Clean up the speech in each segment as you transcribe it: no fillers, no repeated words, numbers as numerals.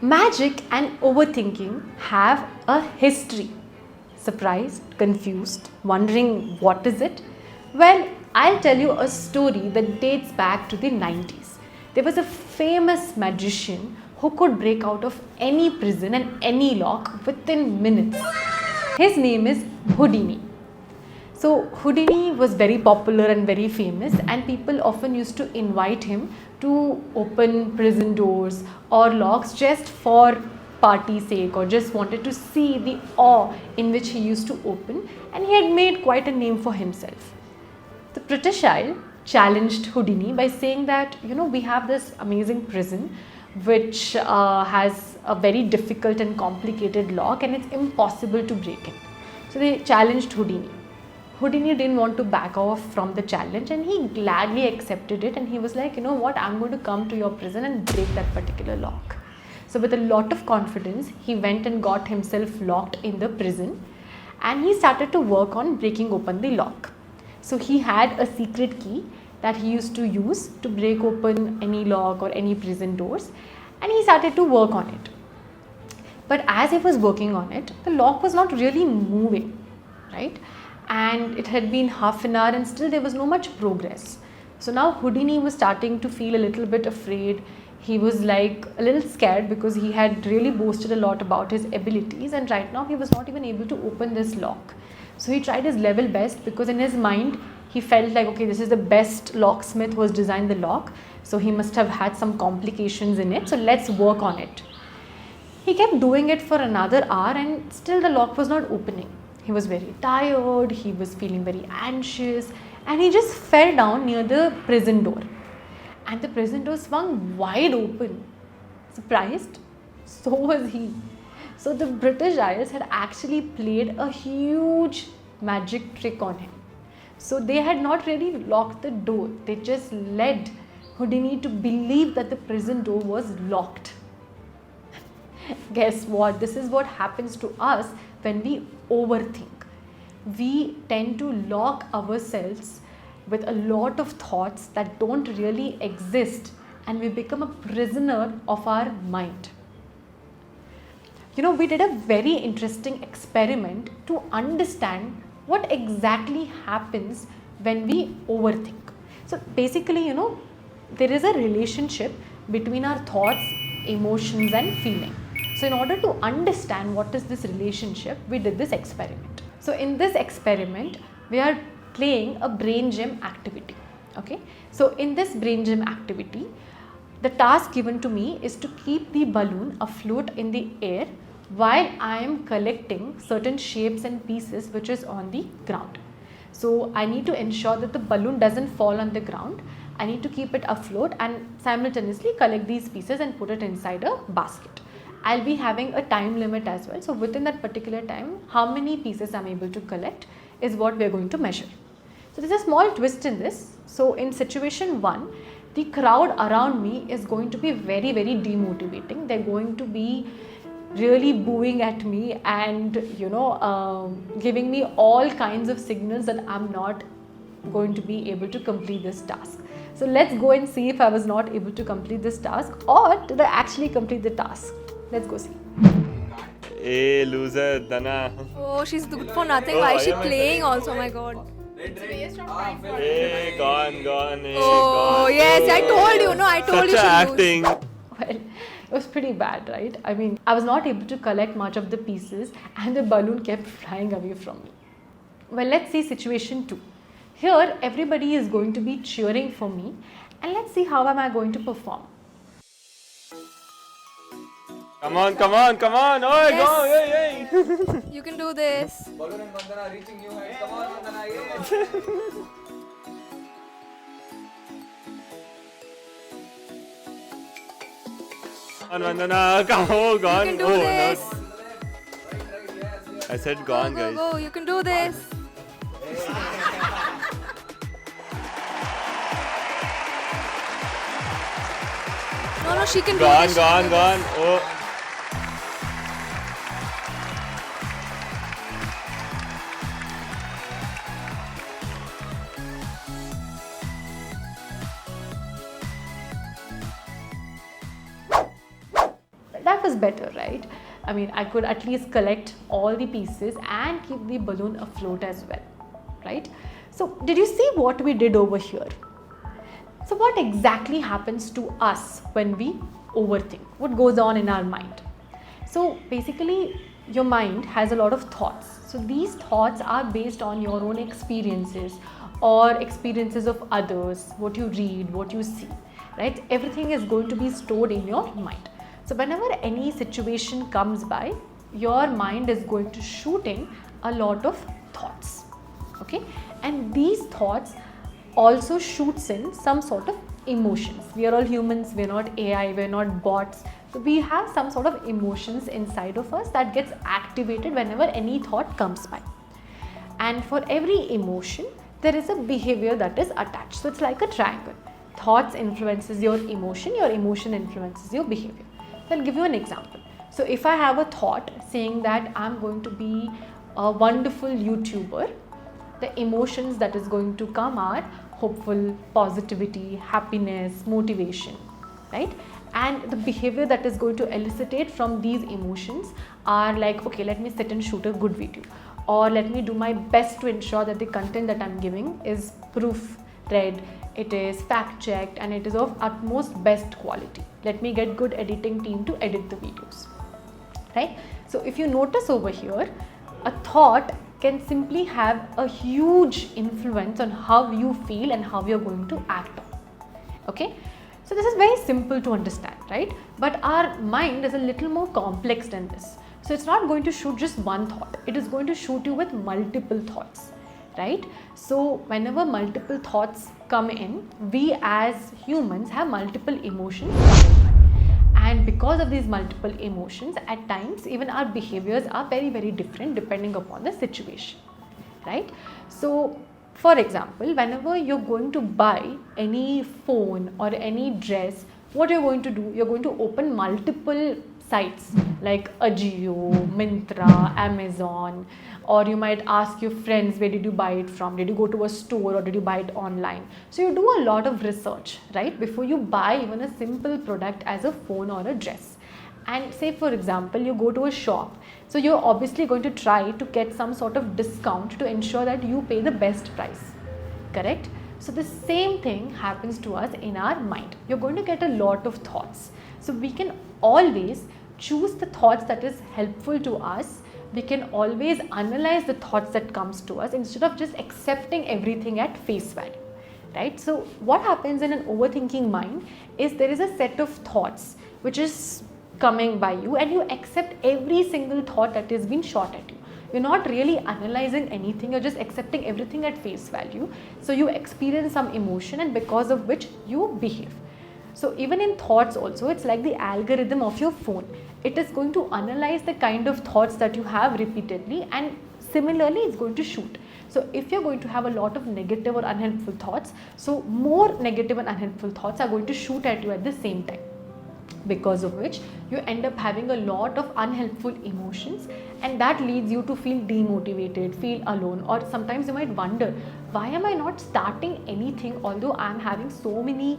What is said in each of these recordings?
Magic and overthinking have a history. Surprised, confused, wondering what is it? Well, I'll tell you a story that dates back to the 90s. There was a famous magician who could break out of any prison and any lock within minutes. His name is Houdini. So Houdini was very popular and very famous, and people often used to invite him to open prison doors or locks just for party sake, or just wanted to see the awe in which he used to open, and he had made quite a name for himself. The British Isle challenged Houdini by saying that, we have this amazing prison which has a very difficult and complicated lock, and it's impossible to break it. So they challenged Houdini. Houdini didn't want to back off from the challenge, and he gladly accepted it, and he was like, you know what, I'm going to come to your prison and break that particular lock. So with a lot of confidence, he went and got himself locked in the prison, and he started to work on breaking open the lock. So he had a secret key that he used to use to break open any lock or any prison doors, and he started to work on it. But as he was working on it, the lock was not really moving, right? And it had been half an hour and still there was no much progress. So now Houdini was starting to feel a little bit afraid. He was like a little scared because he had really boasted a lot about his abilities, and right now he was not even able to open this lock. So he tried his level best, because in his mind he felt like, okay, this is the best locksmith who has designed the lock, so he must have had some complications in it, so let's work on it. He kept doing it for another hour and still the lock was not opening. He was very tired, he was feeling very anxious, and he just fell down near the prison door. And the prison door swung wide open. Surprised? So was he. So the British Isles had actually played a huge magic trick on him. So they had not really locked the door, they just led Houdini to believe that the prison door was locked. Guess what? This is what happens to us when we overthink. We tend to lock ourselves with a lot of thoughts that don't really exist, and we become a prisoner of our mind. We did a very interesting experiment to understand what exactly happens when we overthink. So basically, there is a relationship between our thoughts, emotions and feeling. So in order to understand what is this relationship, we did this experiment. So in this experiment, we are playing a brain gym activity. Okay. So in this brain gym activity, the task given to me is to keep the balloon afloat in the air while I am collecting certain shapes and pieces which is on the ground. So I need to ensure that the balloon doesn't fall on the ground. I need to keep it afloat and simultaneously collect these pieces and put it inside a basket. I'll be having a time limit as well. So within that particular time, how many pieces I'm able to collect is what we're going to measure. So there's a small twist in this. So in situation 1, the crowd around me is going to be very, very demotivating. They're going to be really booing at me and giving me all kinds of signals that I'm not going to be able to complete this task. So let's go and see if I was not able to complete this task, or did I actually complete the task. Let's go see. Hey loser, Dana. Oh, she's good for nothing. Why is she playing also? Oh my god. It's waste of time for Hey, gone. Hey, Oh, gone. yes, I told you, no, I told Such you a she'll acting. Well, it was pretty bad, right? I mean, I was not able to collect much of the pieces and the balloon kept flying away from me. Well, let's see situation 2. Here, everybody is going to be cheering for me, and let's see how am I going to perform. Come on. Oh, Yes. go, hey. lose. You can do this. Balloon and Vandana reaching new heights. Come on, Vandana, yeah. Come on, Vandana, come on, gone. You can do Oh, this. no. Right, yes. I said Go, gone, go, guys. go. You can do this. No, she can do Gone, this. She can do gone. this. Oh. That was better, right? I mean, I could at least collect all the pieces and keep the balloon afloat as well, right? So did you see what we did over here? So what exactly happens to us when we overthink? What goes on in our mind? So basically, your mind has a lot of thoughts. So these thoughts are based on your own experiences or experiences of others, what you read, what you see, right? Everything is going to be stored in your mind. So whenever any situation comes by, your mind is going to shoot in a lot of thoughts, okay? And these thoughts also shoots in some sort of emotions. We are all humans, we're not AI, we're not bots. So we have some sort of emotions inside of us that gets activated whenever any thought comes by. And for every emotion, there is a behavior that is attached. So it's like a triangle. Thoughts influences your emotion influences your behavior. So I'll give you an example. So if I have a thought saying that I'm going to be a wonderful YouTuber, the emotions that is going to come are hopeful, positivity, happiness, motivation, right? And the behavior that is going to elicitate from these emotions are like, okay, let me sit and shoot a good video, or let me do my best to ensure that the content that I'm giving is proofread, it is fact checked, and it is of utmost best quality. Let me get good editing team to edit the videos, right? So if you notice over here, a thought can simply have a huge influence on how you feel and how you're going to act on. Okay, so this is very simple to understand, right? But our mind is a little more complex than this. So it's not going to shoot just one thought, it is going to shoot you with multiple thoughts, right? So whenever multiple thoughts come in, we as humans have multiple emotions coming in. And because of these multiple emotions, at times even our behaviors are very, very different depending upon the situation, right? So for example, whenever you're going to buy any phone or any dress, what you're going to do, you're going to open multiple sites like Ajio, Myntra, Amazon, or you might ask your friends, where did you buy it from? Did you go to a store or did you buy it online? So you do a lot of research, right, before you buy even a simple product as a phone or a dress. And say for example, you go to a shop, so you're obviously going to try to get some sort of discount to ensure that you pay the best price, correct? So the same thing happens to us in our mind. You're going to get a lot of thoughts. So we can always choose the thoughts that is helpful to us. We can always analyze the thoughts that comes to us instead of just accepting everything at face value, right? So what happens in an overthinking mind is there is a set of thoughts which is coming by you, and you accept every single thought that is being shot at you. You're not really analyzing anything, you're just accepting everything at face value. So you experience some emotion, and because of which you behave. So even in thoughts also, it's like the algorithm of your phone. It is going to analyze the kind of thoughts that you have repeatedly, and similarly it's going to shoot. So if you're going to have a lot of negative or unhelpful thoughts, so more negative and unhelpful thoughts are going to shoot at you at the same time, because of which you end up having a lot of unhelpful emotions, and that leads you to feel demotivated, feel alone, or sometimes you might wonder, why am I not starting anything although I'm having so many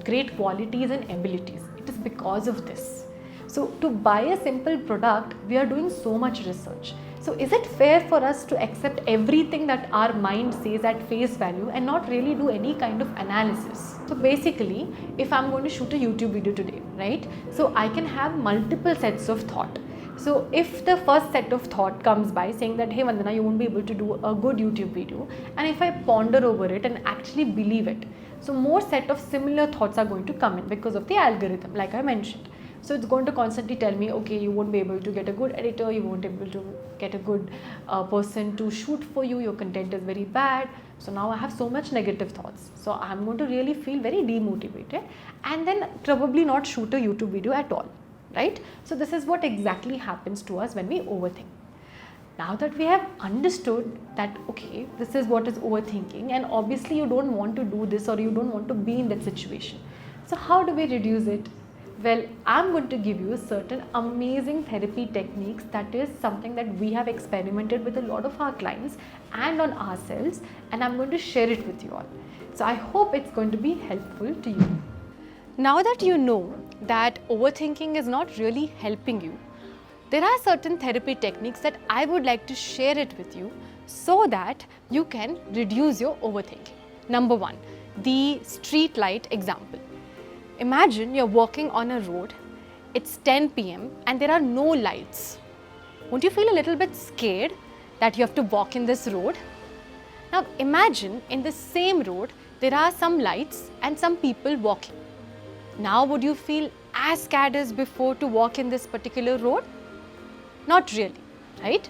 great qualities and abilities? It is because of this. So to buy a simple product, we are doing so much research. So is it fair for us to accept everything that our mind says at face value and not really do any kind of analysis? So basically, if I'm going to shoot a YouTube video today, right? So I can have multiple sets of thought. So if the first set of thought comes by saying that, hey Vandana, you won't be able to do a good YouTube video, and if I ponder over it and actually believe it, so more set of similar thoughts are going to come in because of the algorithm, like I mentioned. So it's going to constantly tell me, okay, you won't be able to get a good editor, you won't be able to get a good person to shoot for you, your content is very bad. So now I have so much negative thoughts. So I'm going to really feel very demotivated and then probably not shoot a YouTube video at all, right? So this is what exactly happens to us when we overthink. Now that we have understood that, okay, this is what is overthinking, and obviously you don't want to do this or you don't want to be in that situation. So how do we reduce it? Well, I'm going to give you certain amazing therapy techniques. That is something that we have experimented with a lot of our clients and on ourselves, and I'm going to share it with you all. So I hope it's going to be helpful to you. Now that you know that overthinking is not really helping you, there are certain therapy techniques that I would like to share it with you so that you can reduce your overthinking. Number one, the street light example. Imagine you're walking on a road, it's 10 p.m. and there are no lights. Won't you feel a little bit scared that you have to walk in this road? Now imagine in the same road there are some lights and some people walking. Now would you feel as scared as before to walk in this particular road? Not really, right?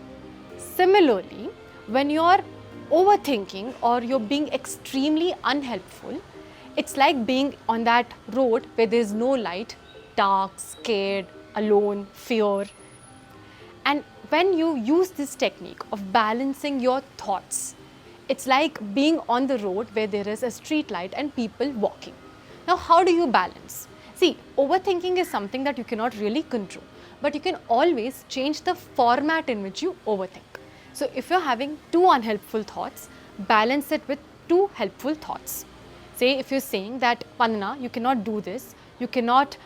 Similarly, when you're overthinking or you're being extremely unhelpful, it's like being on that road where there's no light, dark, scared, alone, fear. And when you use this technique of balancing your thoughts, it's like being on the road where there is a street light and people walking. Now, how do you balance? See, overthinking is something that you cannot really control, but you can always change the format in which you overthink. So, if you're having two unhelpful thoughts, balance it with two helpful thoughts. Say, if you're saying that, Pandana, you cannot do this, you cannot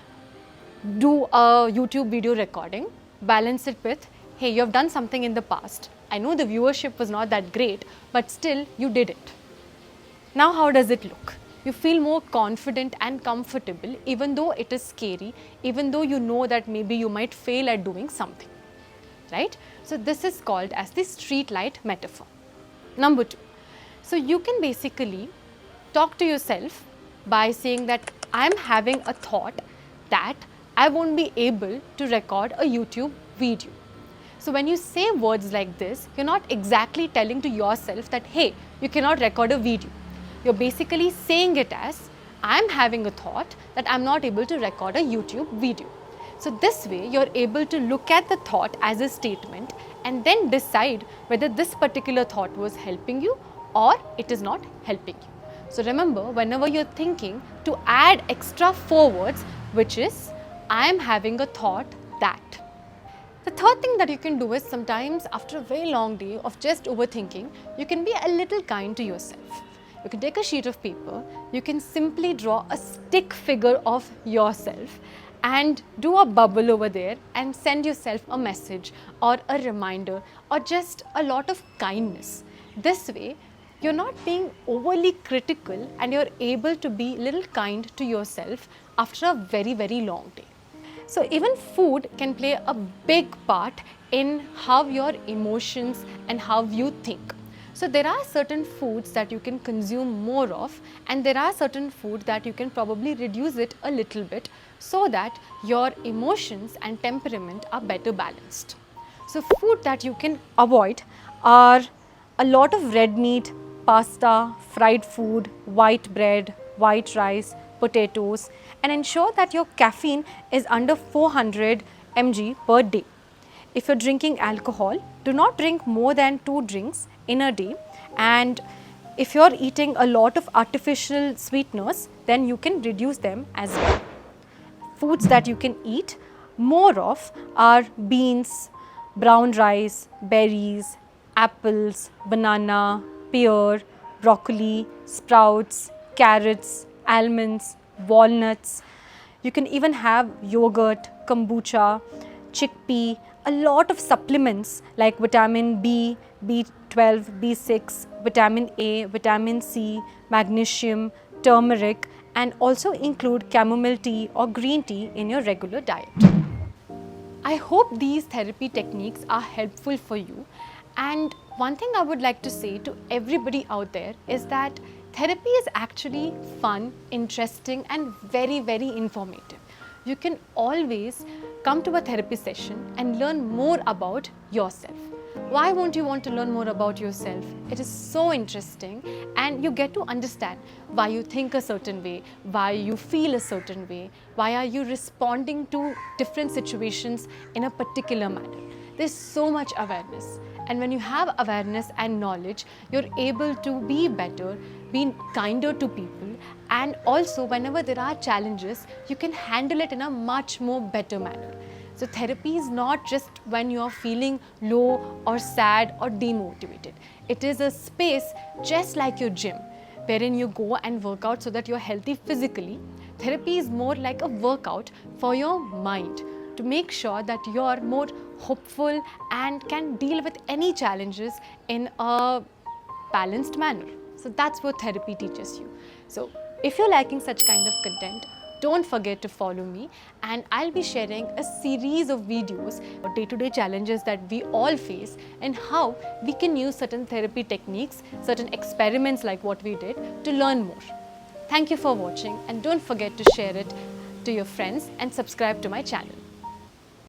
do a YouTube video recording, balance it with, hey, you have done something in the past. I know the viewership was not that great, but still you did it. Now, how does it look? You feel more confident and comfortable even though it is scary, even though you know that maybe you might fail at doing something, right? So this is called as the street light metaphor. Number two, so you can basically talk to yourself by saying that I'm having a thought that I won't be able to record a YouTube video. So when you say words like this, you're not exactly telling to yourself that, hey, you cannot record a video. You're basically saying it as, I'm having a thought that I'm not able to record a YouTube video. So this way, you're able to look at the thought as a statement and then decide whether this particular thought was helping you or it is not helping you. So remember, whenever you're thinking, to add extra 4 words, which is, I'm having a thought that. The third thing that you can do is sometimes after a very long day of just overthinking, you can be a little kind to yourself. You can take a sheet of paper, you can simply draw a stick figure of yourself and do a bubble over there and send yourself a message or a reminder or just a lot of kindness. This way, you're not being overly critical and you're able to be a little kind to yourself after a very, very long day. So even food can play a big part in how your emotions and how you think. So there are certain foods that you can consume more of and there are certain food that you can probably reduce it a little bit so that your emotions and temperament are better balanced. So food that you can avoid are a lot of red meat, pasta, fried food, white bread, white rice, potatoes, and ensure that your caffeine is under 400 mg per day. If you're drinking alcohol, do not drink more than 2 drinks in a day, and if you're eating a lot of artificial sweeteners, then you can reduce them as well. Foods that you can eat more of are beans, brown rice, berries, apples, banana, pear, broccoli, sprouts, carrots, almonds, walnuts. You can even have yogurt, kombucha, chickpea, a lot of supplements like vitamin B, B12, B6, vitamin A, vitamin C, magnesium, turmeric, and also include chamomile tea or green tea in your regular diet. I hope these therapy techniques are helpful for you. And one thing I would like to say to everybody out there is that therapy is actually fun, interesting, and very, very informative. You can always come to a therapy session and learn more about yourself. Why won't you want to learn more about yourself? It is so interesting and you get to understand why you think a certain way, why you feel a certain way, why are you responding to different situations in a particular manner. There's so much awareness, and when you have awareness and knowledge, you're able to be better, be kinder to people, and also whenever there are challenges, you can handle it in a much more better manner. So therapy is not just when you're feeling low or sad or demotivated. It is a space just like your gym, wherein you go and work out so that you're healthy physically, Therapy is more like a workout for your mind to make sure that you're more hopeful and can deal with any challenges in a balanced manner. So that's what therapy teaches you. So if you're liking such kind of content, don't forget to follow me, and I'll be sharing a series of videos about day-to-day challenges that we all face and how we can use certain therapy techniques, certain experiments like what we did to learn more. Thank you for watching, and don't forget to share it to your friends and subscribe to my channel.